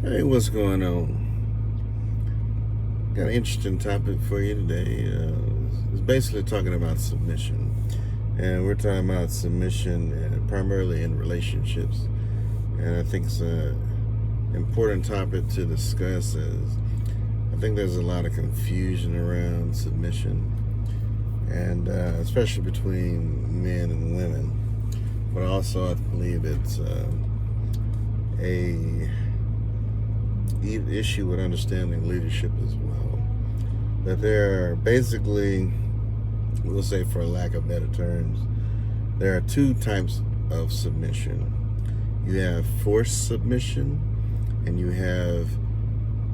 Hey, what's going on? Got an interesting topic for you today. It's basically talking about submission. And we're talking about submission primarily in relationships. And I think it's an important topic to discuss as I think there's a lot of confusion around submission, and especially between men and women. But also I believe it's a issue with understanding leadership as well. That there are basically, we'll say for lack of better terms, there are two types of submission. You have forced submission and you have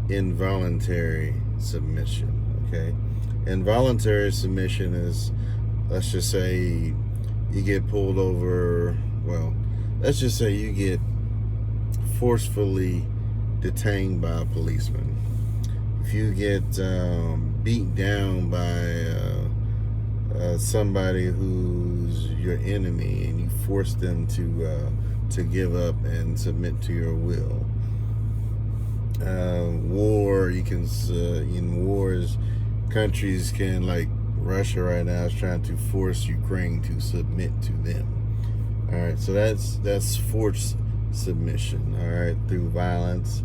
involuntary submission, okay? Involuntary submission is, let's just say you get pulled over, well, let's just say you get forcefully detained by a policeman. If you get beat down by somebody who's your enemy and you force them to give up and submit to your will. War, you can in wars, countries can, like Russia right now is trying to force Ukraine to submit to them. All right, so that's forced submission. All right, through violence.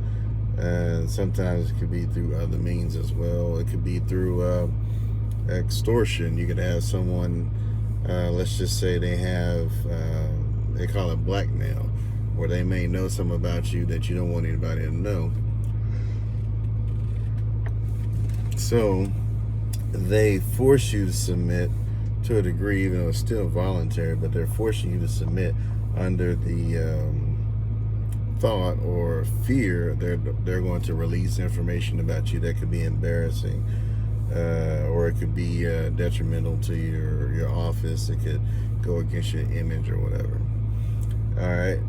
Sometimes it could be through other means as well. It could be through extortion. You could have someone, let's just say they have, they call it blackmail, where they may know something about you that you don't want anybody to know. So they force you to submit to a degree, even though it's still voluntary, but they're forcing you to submit under the thought or fear they're going to release information about you that could be embarrassing, or it could be detrimental to your office. It could go against your image or whatever. All right,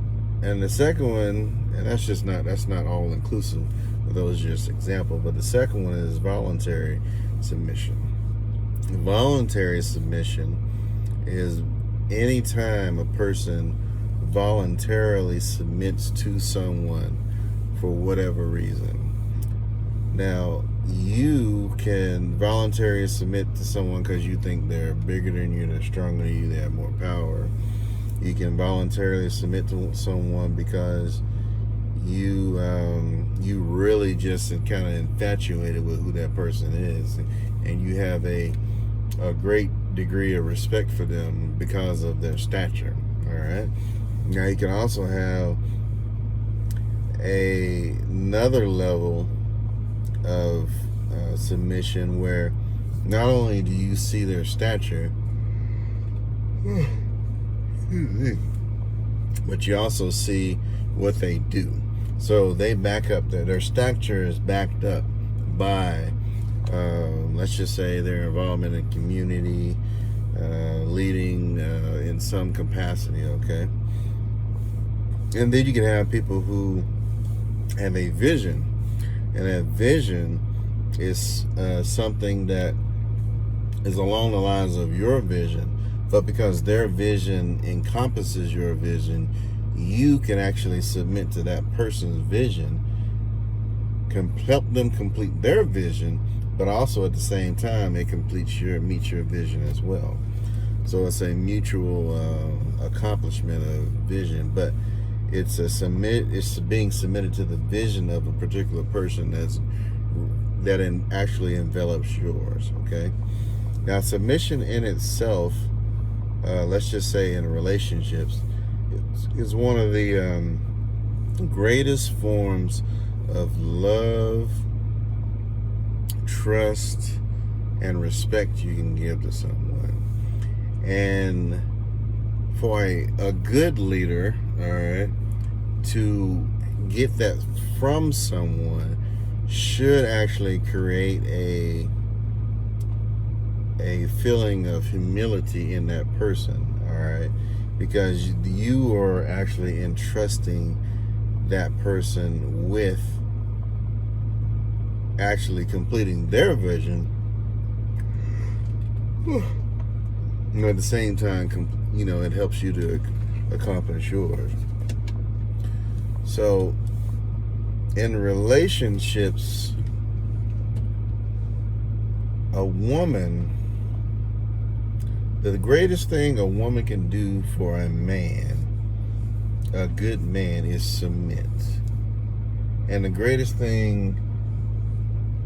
and the second one, and that's not all inclusive, but those are just examples. But the second one is voluntary submission. Voluntary submission is any time a person voluntarily submits to someone for whatever reason. Now, you can voluntarily submit to someone because you think they're bigger than you, they're stronger than you, they have more power. You can voluntarily submit to someone because you really just kind of infatuated with who that person is, and you have a great degree of respect for them because of their stature. All right. Now you can also have another level of submission where not only do you see their stature, but you also see what they do. So they back up their stature is backed up by, let's just say, their involvement in community, leading in some capacity, okay? And then you can have people who have a vision, and that vision is something that is along the lines of your vision, but because their vision encompasses your vision, you can actually submit to that person's vision, help them complete their vision, but also at the same time it meets your vision as well. So it's a mutual accomplishment of vision, but it's being submitted to the vision of a particular person that actually envelops yours. Okay. Now, submission in itself, let's just say in relationships, is one of the greatest forms of love, trust, and respect you can give to someone. And for a good leader, all right, to get that from someone should actually create a feeling of humility in that person, all right, because you are actually entrusting that person with actually completing their vision. At the same time, it helps you to accomplish yours. So in relationships, a woman, the greatest thing a woman can do for a man, a good man, is submit. And the greatest thing,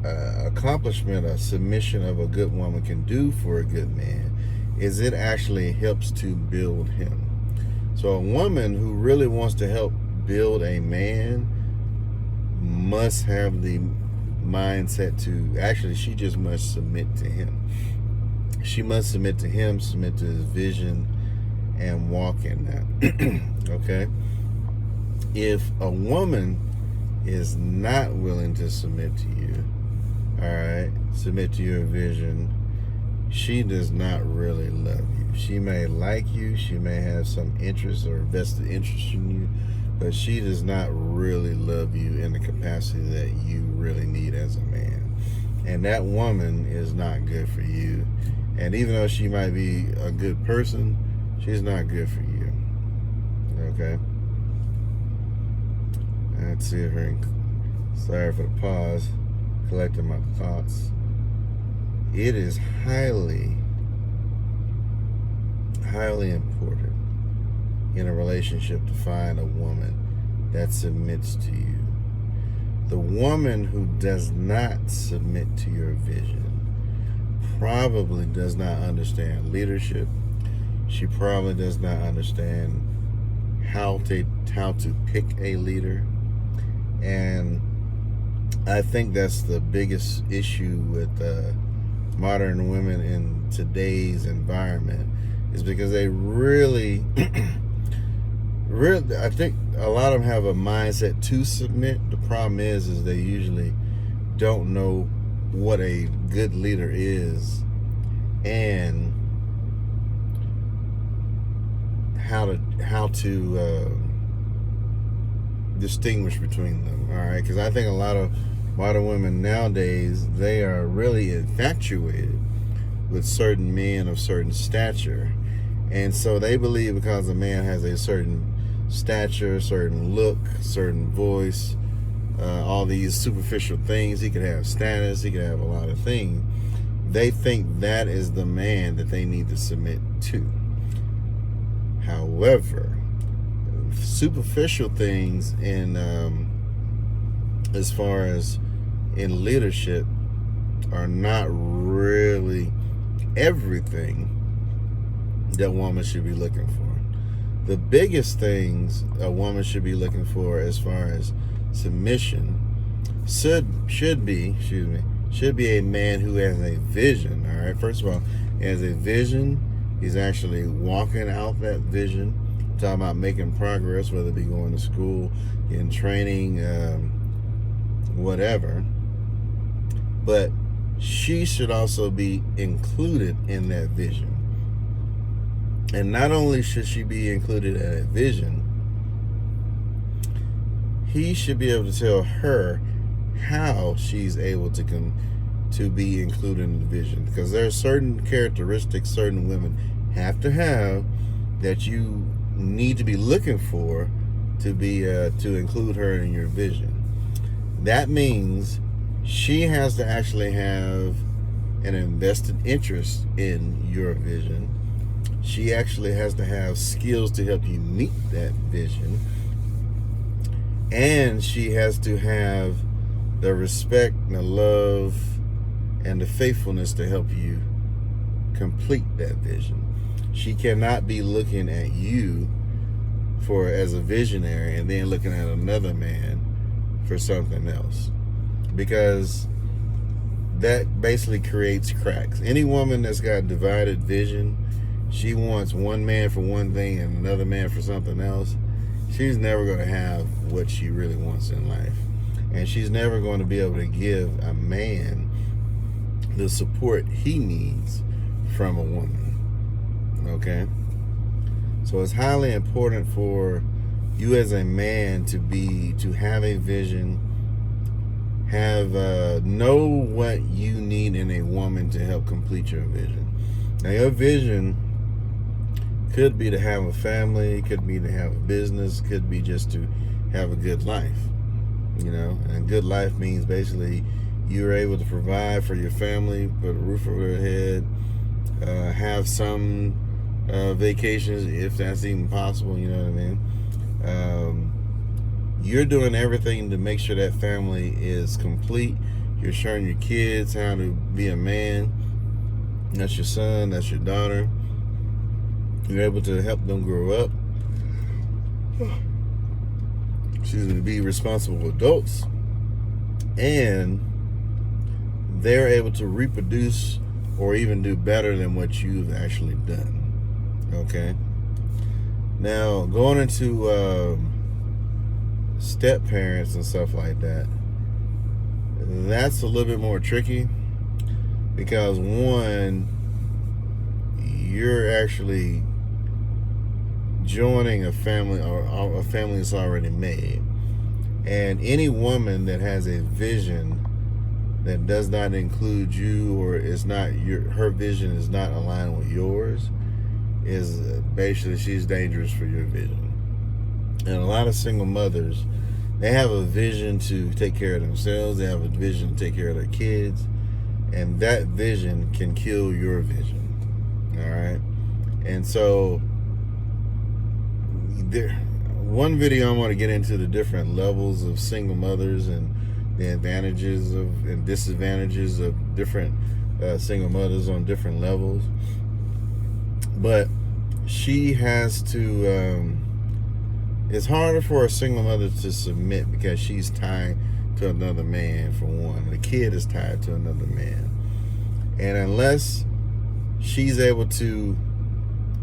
accomplishment, a submission of a good woman can do for a good man is it actually helps to build him. So a woman who really wants to help build a man must have the mindset to, actually, she just must submit to him. She must submit to him, submit to his vision, and walk in that. Okay? If a woman is not willing to submit to you, all right, submit to your vision, she does not really love you. She may like you, she may have some interest or vested interest in you, but she does not really love you in the capacity that you really need as a man. And that woman is not good for you. And even though she might be a good person, she's not good for you. Okay? Let's see if her, sorry for the pause, collecting my thoughts. It is highly, highly important in a relationship to find a woman that submits to you. The woman who does not submit to your vision probably does not understand leadership. She probably does not understand how to pick a leader. And I think that's the biggest issue with modern women in today's environment, is because they really, I think a lot of them have a mindset to submit. The problem is they usually don't know what a good leader is and how to distinguish between them. All right, because I think a lot of modern women nowadays, they are really infatuated with certain men of certain stature, and so they believe because a man has a certain stature, certain look, certain voice, all these superficial things, he could have status, he could have a lot of things, they think that is the man that they need to submit to. However, superficial things in as far as in leadership are not really everything that woman should be looking for. The biggest things a woman should be looking for as far as submission should be a man who has a vision. All right, first of all, he has a vision. He's actually walking out that vision. I'm talking about making progress, whether it be going to school, in training, whatever. But she should also be included in that vision. And not only should she be included in that vision, he should be able to tell her how she's able to be included in the vision. Because there are certain characteristics certain women have to have that you need to be looking for to be to include her in your vision. That means she has to actually have an invested interest in your vision. She actually has to have skills to help you meet that vision. And she has to have the respect and the love and the faithfulness to help you complete that vision. She cannot be looking at you as a visionary and then looking at another man for something else, because that basically creates cracks. Any woman that's got divided vision, she wants one man for one thing and another man for something else, she's never going to have what she really wants in life. And she's never going to be able to give a man the support he needs from a woman. Okay? So it's highly important for you as a man to have a vision, know what you need in a woman to help complete your vision. Now, your vision could be to have a family, could be to have a business, could be just to have a good life. And good life means basically you're able to provide for your family, put a roof over their head, have some vacations if that's even possible. You know what I mean? You're doing everything to make sure that family is complete. You're showing your kids how to be a man. That's your son, that's your daughter. You're able to help them grow up. Excuse me, to be responsible adults. And they're able to reproduce or even do better than what you've actually done. Okay? Now, going into step parents and stuff like that, that's a little bit more tricky because one, you're actually joining a family or a family that's already made, and any woman that has a vision that does not include you or is not her vision is not aligned with yours is basically she's dangerous for your vision. And a lot of single mothers, they have a vision to take care of themselves. They have a vision to take care of their kids. And that vision can kill your vision. All right? And so, one video I want to get into the different levels of single mothers and the advantages and disadvantages of different single mothers on different levels. But she has to... it's harder for a single mother to submit because she's tied to another man, for one. The kid is tied to another man. And unless she's able to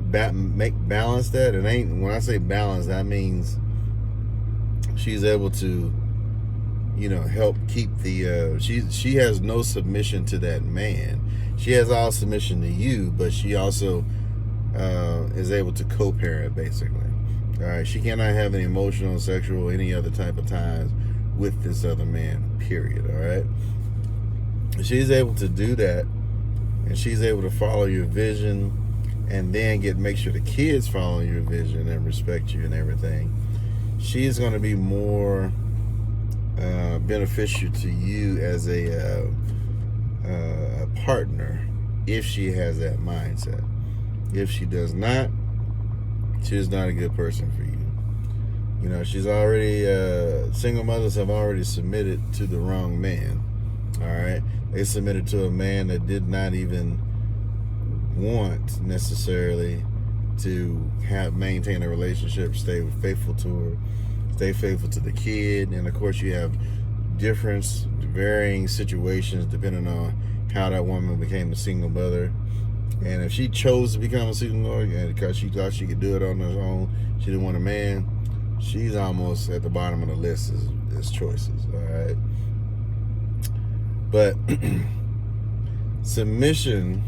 balance that, when I say balance, that means she's able to, help keep the, she has no submission to that man. She has all submission to you, but she also is able to co-parent, basically. All right, she cannot have any emotional, sexual, any other type of ties with this other man, period. All right, she's able to do that, and she's able to follow your vision, and then make sure the kids follow your vision and respect you and everything. She's going to be more beneficial to you as a partner if she has that mindset. If she does not, she's not a good person for you. She's already, single mothers have already submitted to the wrong man. All right. They submitted to a man that did not even want necessarily to maintain a relationship, stay faithful to her, stay faithful to the kid. And of course you have varying situations depending on how that woman became a single mother. And if she chose to become a single mother because she thought she could do it on her own, she didn't want a man, she's almost at the bottom of the list as choices, all right? But submission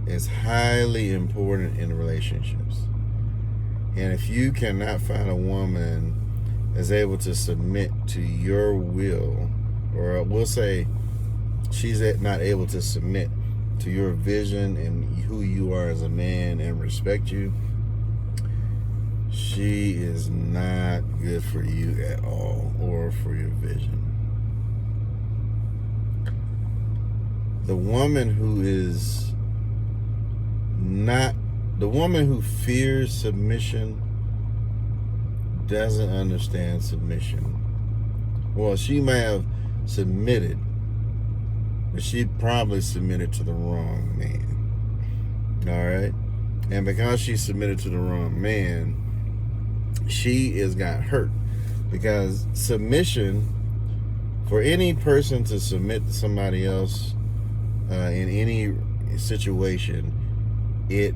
is highly important in relationships. And if you cannot find a woman that's able to submit to your will, or we'll say she's not able to submit to your vision and who you are as a man and respect you, she is not good for you at all or for your vision. The woman who fears submission doesn't understand submission. Well, she may have submitted, but she probably submitted to the wrong man. All right? And because she submitted to the wrong man, she has got hurt. Because submission, for any person to submit to somebody else in any situation, it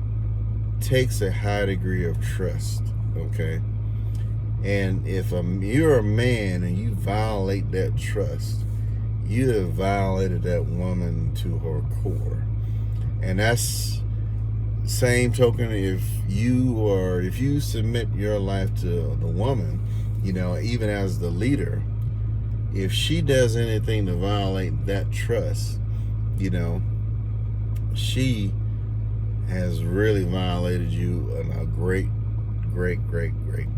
takes a high degree of trust, okay? And if you're a man and you violate that trust, you have violated that woman to her core. And that's same token if you submit your life to the woman, even as the leader, if she does anything to violate that trust, she has really violated you on a great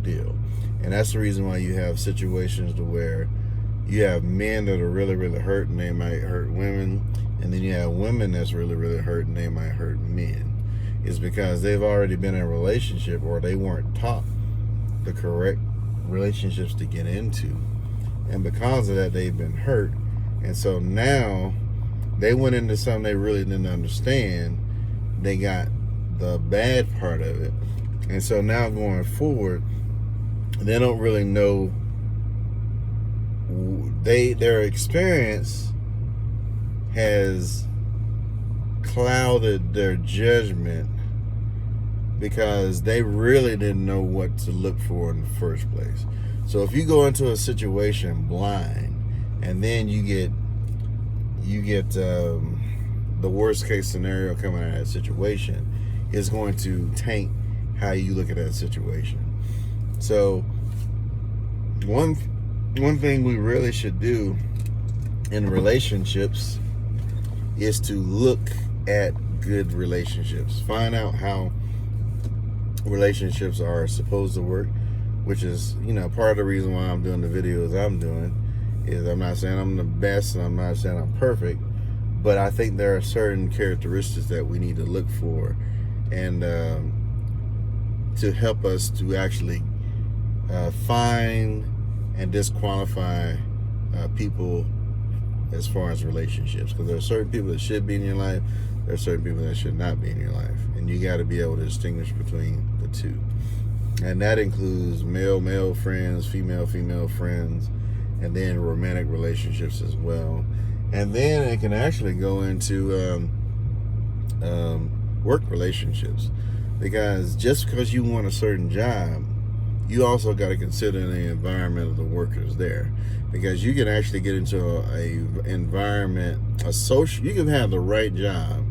deal. And that's the reason why you have situations to where you have men that are really, really hurt and they might hurt women. And then you have women that's really, really hurt and they might hurt men. It's because they've already been in a relationship or they weren't taught the correct relationships to get into. And because of that, they've been hurt. And so now they went into something they really didn't understand. They got the bad part of it. And so now going forward, they don't really know. Their experience has clouded their judgment because they really didn't know what to look for in the first place. So if you go into a situation blind and then you get the worst case scenario coming out of that situation, is going to taint how you look at that situation. So one thing we really should do in relationships is to look at good relationships. Find out how relationships are supposed to work, which is, part of the reason why I'm doing the videos I'm doing. Is I'm not saying I'm the best and I'm not saying I'm perfect, but I think there are certain characteristics that we need to look for and to help us to actually find and disqualify people as far as relationships. Because there are certain people that should be in your life, there are certain people that should not be in your life, and you got to be able to distinguish between the two. And that includes male friends, female friends, and then romantic relationships as well. And then it can actually go into work relationships, because just because you want a certain job, you also got to consider the environment of the workers there, because you can actually get into a environment, you can have the right job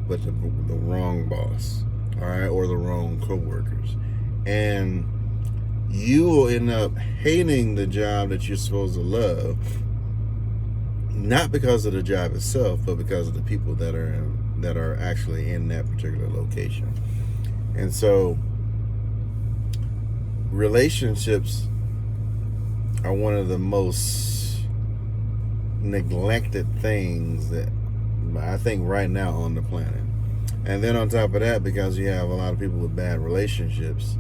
but the wrong boss, all right, or the wrong coworkers, and you will end up hating the job that you're supposed to love, not because of the job itself, but because of the people that are actually in that particular location. And so relationships are one of the most neglected things that I think right now on the planet. And then on top of that, because you have a lot of people with bad relationships,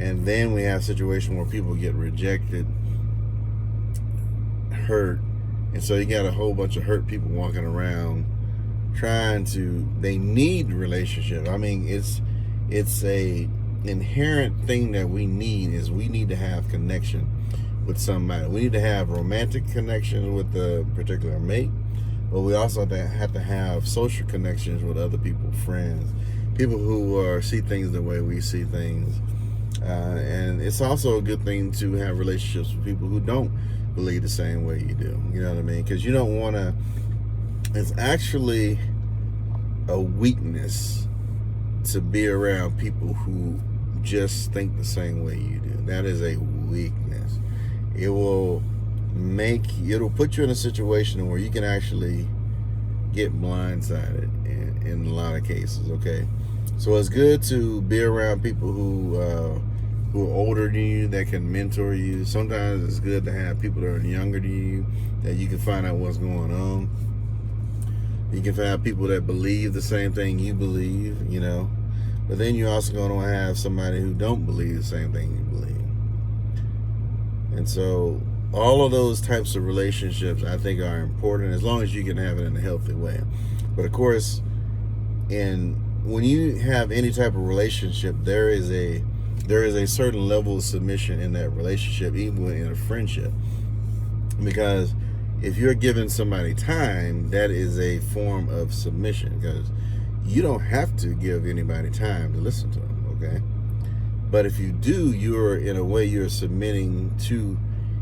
and then we have situations where people get rejected, hurt, and so you got a whole bunch of hurt people walking around they need relationship. I mean, it's a inherent thing that we need to have connection with somebody. We need to have romantic connection with the particular mate, but we also have to have social connections with other people, friends, people who see things the way we see things. And it's also a good thing to have relationships with people who don't believe the same way you do. You know what I mean? Because you don't want to. It's actually a weakness to be around people who just think the same way you do. That is a weakness. It'll put you in a situation where you can actually get blindsided in a lot of cases. Okay, so it's good to be around people who are older than you, that can mentor you. Sometimes it's good to have people that are younger than you, that you can find out what's going on. You can have people that believe the same thing you believe, but then you're also going to have somebody who don't believe the same thing you believe. And so all of those types of relationships, I think, are important, as long as you can have it in a healthy way. But of course, when you have any type of relationship, there is a certain level of submission in that relationship, even in a friendship. Because if you're giving somebody time, that is a form of submission, because you don't have to give anybody time to listen to them, okay? But if you do, you're submitting to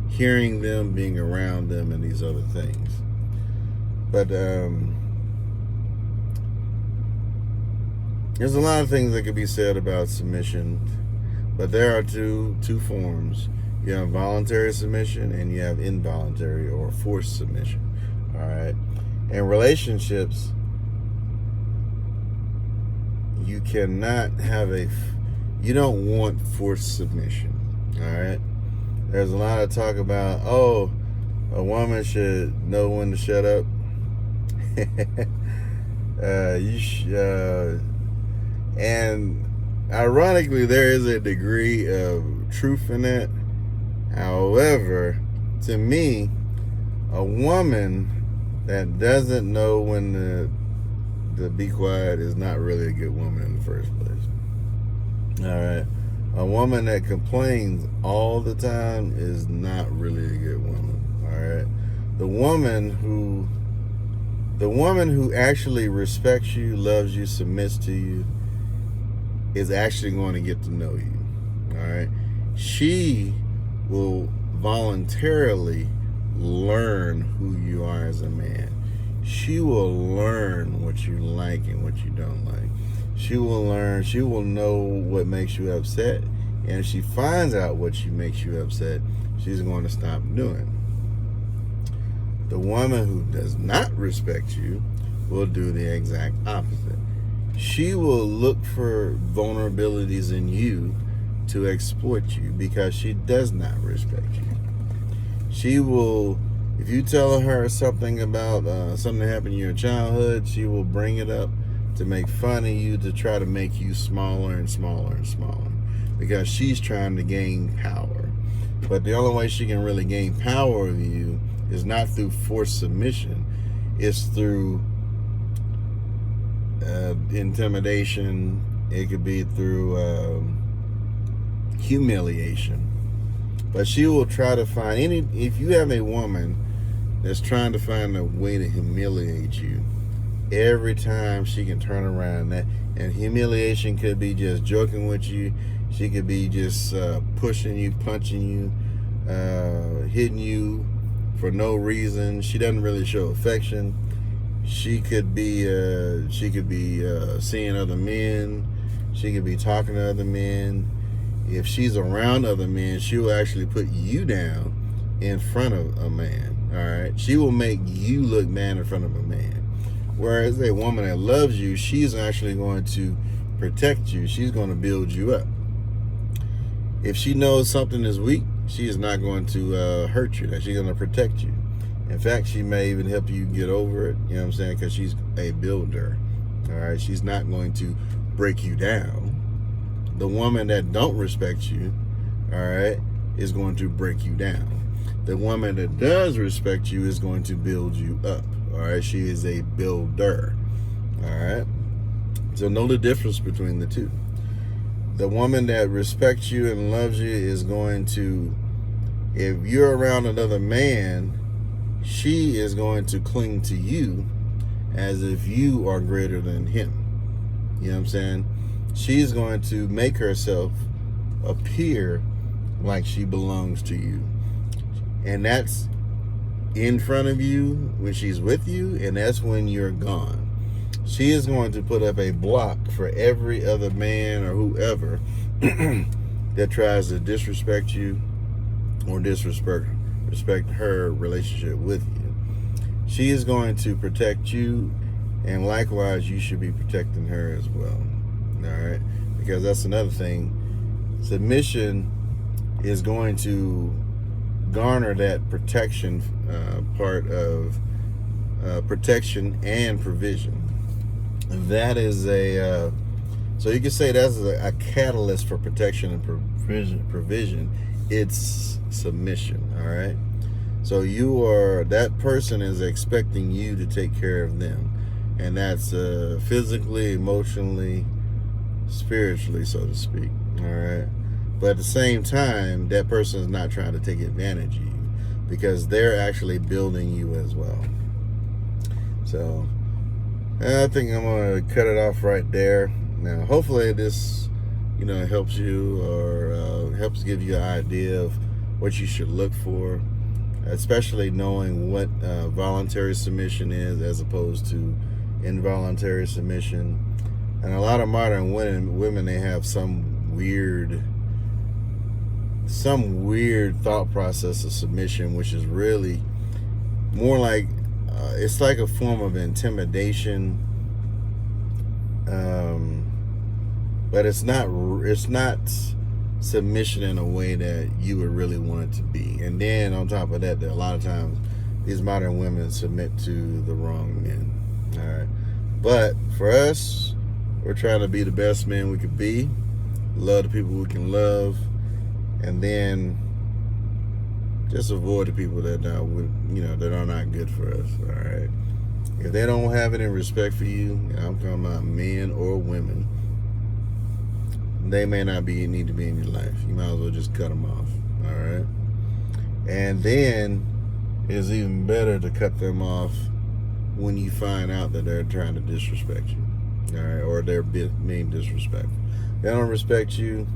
hearing them, being around them, and these other things. But there's a lot of things that could be said about submission, but there are two forms. You have voluntary submission and you have involuntary or forced submission. All right. In relationships, you don't want forced submission. All right. There's a lot of talk about, oh, a woman should know when to shut up. And ironically, there is a degree of truth in that. However, to me, a woman that doesn't know when to be quiet is not really a good woman in the first place. All right. A woman that complains all the time is not really a good woman. All right. The woman who actually respects you, loves you, submits to you, is actually going to get to know you. All right. She will voluntarily learn who you are as a man. She will learn what you like and what you don't like. She will know what makes you upset. And if she finds out what makes you upset, she's going to stop doing it. The woman who does not respect you will do the exact opposite. She will look for vulnerabilities in you to exploit you because she does not respect you. She will, if you tell her something about something that happened in your childhood, she will bring it up to make fun of you, to try to make you smaller and smaller and smaller, because she's trying to gain power. But the only way she can really gain power of you is not through forced submission. It's through intimidation. It could be through humiliation. But she will try to find if you have a woman that's trying to find a way to humiliate you, every time she can turn around and humiliation could be just joking with you. She could be just pushing you, punching you, hitting you for no reason. She doesn't really show affection. She could be seeing other men. She could be talking to other men. If she's around other men, she will actually put you down in front of a man. All right, she will make you look bad in front of a man. Whereas a woman that loves you, she's actually going to protect you. She's going to build you up. If she knows something is weak, she is not going to hurt you. She's going to protect you. In fact, she may even help you get over it. You know what I'm saying? Because she's a builder. All right, she's not going to break you down. The woman that don't respect you, all right, is going to break you down. The woman that does respect you is going to build you up. All right, she is a builder. All right, so know the difference between the two. The woman that respects you and loves you is going to, if you're around another man, she is going to cling to you as if you are greater than him. You know what I'm saying? She's going to make herself appear like she belongs to you. And that's in front of you when she's with you, and that's when you're gone. She is going to put up a block for every other man or whoever that tries to disrespect you or respect her relationship with you. She is going to protect you, and likewise, you should be protecting her as well. All right, because that's another thing. Submission is going to garner that protection part of protection and provision. That is so you can say that's a catalyst for protection and provision. It's submission. All right, so that person is expecting you to take care of them, and that's physically, emotionally, spiritually, so to speak. All right, but at the same time, that person is not trying to take advantage of you, because they're actually building you as well. So I think I'm gonna cut it off right there. Now, hopefully this helps you, or helps give you an idea of what you should look for, especially knowing what voluntary submission is as opposed to involuntary submission. And a lot of modern women, they have some weird thought process of submission, which is really more like it's like a form of intimidation, but it's not submission in a way that you would really want it to be. And then on top of that, there are a lot of times these modern women submit to the wrong men. All right. But for us, we're trying to be the best men we could be, love the people we can love, and then just avoid the people that that are not good for us. All right. If they don't have any respect for you, and I'm talking about men or women, they may not need to be in your life. You might as well just cut them off. All right. And then it's even better to cut them off when you find out that they're trying to disrespect you. All right, or they're being disrespectful. If they don't respect you,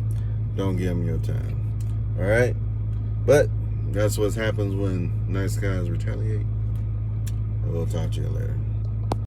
don't give them your time. All right. But that's what happens when nice guys retaliate. We'll talk to you later.